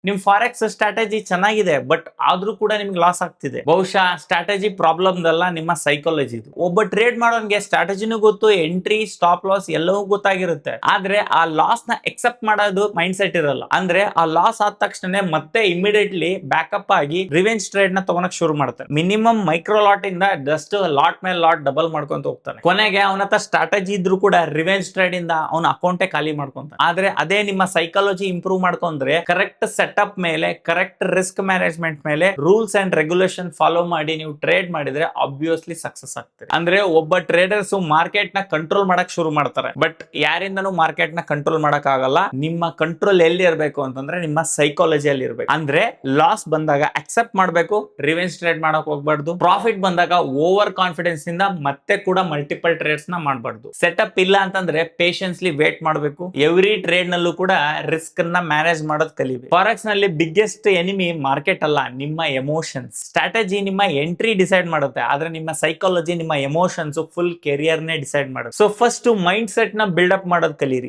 ನಿಮ್ forex strategy ಚೆನ್ನಾಗಿದೆ, but ಆದ್ರೂ ಕೂಡ ನಿಮ್ಗೆ ಲಾಸ್ ಆಗ್ತಿದೆ. ಬಹುಶಃ ಸ್ಟ್ರಾಟಜಿ ಪ್ರಾಬ್ಲಮ್ ಅಲ್ಲ, ನಿಮ್ಮ ಸೈಕಾಲಜಿ. ಒಬ್ಬ ಟ್ರೇಡ್ ಮಾಡೋನ್ಗೆ ಸ್ಟ್ರಾಟಜಿನೂ ಗೊತ್ತು, ಎಂಟ್ರಿ ಸ್ಟಾಪ್ ಲಾಸ್ ಎಲ್ಲವೂ ಗೊತ್ತಾಗಿರುತ್ತೆ. ಆದ್ರೆ ಆ ಲಾಸ್ ನ ಎಕ್ಸೆಪ್ಟ್ ಮಾಡೋದು ಮೈಂಡ್ ಸೆಟ್ ಇರಲ್ಲ. ಅಂದ್ರೆ ಆ ಲಾಸ್ ಆದ ತಕ್ಷಣ ಮತ್ತೆ ಇಮಿಡಿಯೇಟ್ಲಿ ಬ್ಯಾಕಪ್ ಆಗಿ ರಿವೆಂಜ್ ಟ್ರೇಡ್ ನ ತಗೊಳಕ್ ಶುರು ಮಾಡ್ತಾನೆ. ಮಿನಿಮಮ್ ಮೈಕ್ರೋ ಲಾಟ್ ಇಂದ ಜಸ್ಟ್ ಲಾಟ್ ಮೇಲೆ ಲಾಟ್ ಡಬಲ್ ಮಾಡ್ಕೊಂತ ಹೋಗ್ತಾನೆ. ಕೊನೆಗೆ ಅವನ ಹತ್ರ ಸ್ಟ್ರಾಟಜಿ ಇದ್ರೂ ಕೂಡ ರಿವೆಂಜ್ ಟ್ರೇಡ್ ಇಂದ ಅವನ ಅಕೌಂಟೇ ಖಾಲಿ ಮಾಡ್ಕೊಂತಾನೆ. ಆದ್ರೆ ಅದೇ ನಿಮ್ಮ ಸೈಕಾಲಜಿ ಇಂಪ್ರೂವ್ ಮಾಡ್ಕೊಂಡ್ರೆ, ಕರೆಕ್ಟ್ ಸೆಟಪ್ ಮೇಲೆ, ಕರೆಕ್ಟ್ ರಿಸ್ಕ್ ಮ್ಯಾನೇಜ್ಮೆಂಟ್ ಮೇಲೆ, ರೂಲ್ಸ್ ಅಂಡ್ ರೆಗ್ಯುಲೇಷನ್ ಫಾಲೋ ಮಾಡಿ ನೀವು ಟ್ರೇಡ್ ಮಾಡಿದ್ರೆ ಆಬ್ವಿಯಸ್ಲಿ ಸಕ್ಸಸ್ ಆಗ್ತದೆ. ಅಂದ್ರೆ ಒಬ್ಬ ಟ್ರೇಡರ್ಸ್ ಮಾರ್ಕೆಟ್ ನ ಕಂಟ್ರೋಲ್ ಮಾಡಕ್ ಶುರು ಮಾಡ್ತಾರೆ, ಬಟ್ ಯಾರಿಂದನೂ ಮಾರ್ಕೆಟ್ ನ ಕಂಟ್ರೋಲ್ ಮಾಡಕ್ ಆಗಲ್ಲ. ನಿಮ್ಮ ಕಂಟ್ರೋಲ್ ಎಲ್ಲಿ ಇರಬೇಕು ಅಂತಂದ್ರೆ ನಿಮ್ಮ ಸೈಕಾಲಜಿಯಲ್ಲಿ ಇರಬೇಕು. ಅಂದ್ರೆ ಲಾಸ್ ಬಂದಾಗ ಅಕ್ಸೆಪ್ಟ್ ಮಾಡಬೇಕು, ರಿವೆಂಜ್ ಟ್ರೇಡ್ ಮಾಡಕ್ ಹೋಗ್ಬಾರ್ದು. ಪ್ರಾಫಿಟ್ ಬಂದಾಗ ಓವರ್ ಕಾನ್ಫಿಡೆನ್ಸ್ ಇಂದ ಮತ್ತೆ ಕೂಡ ಮಲ್ಟಿಪಲ್ ಟ್ರೇಡ್ಸ್ ನ ಮಾಡಬಾರ್ದು. ಸೆಟಪ್ ಇಲ್ಲ ಅಂತಂದ್ರೆ ಪೇಷನ್ಸ್ಲಿ ವೇಟ್ ಮಾಡಬೇಕು. ಎವ್ರಿ ಟ್ರೇಡ್ ನಲ್ಲೂ ಕೂಡ ರಿಸ್ಕ್ ನ ಮ್ಯಾನೇಜ್ ಮಾಡೋದು ಕಲಿಬೇಕು. ಫಾರೆಕ್ಸ್ ನಲ್ಲಿ ಬಿಗ್ಗೆಸ್ಟ್ ಎನಿಮಿ ಮಾರ್ಕೆಟ್ ಅಲ್ಲ, ನಿಮ್ಮ ಎಮೋಷನ್ಸ್. ಸ್ಟ್ರಾಟಜಿ ನಿಮ್ಮ ಎಂಟ್ರಿ ಡಿಸೈಡ್ ಮಾಡುತ್ತೆ, ಆದ್ರೆ ನಿಮ್ಮ ಸೈಕಾಲಜಿ, ನಿಮ್ಮ ಎಮೋಷನ್ಸ್ ಫುಲ್ ಕೆರಿಯರ್ ನೇ ಡಿಸೈಡ್ ಮಾಡುತ್ತೆ. ಸೊ ಫಸ್ಟ್ ಮೈಂಡ್ ಸೆಟ್ ನ ಬಿಲ್ಡ್ ಅಪ್ ಮಾಡೋದು ಕಲೀರಿ.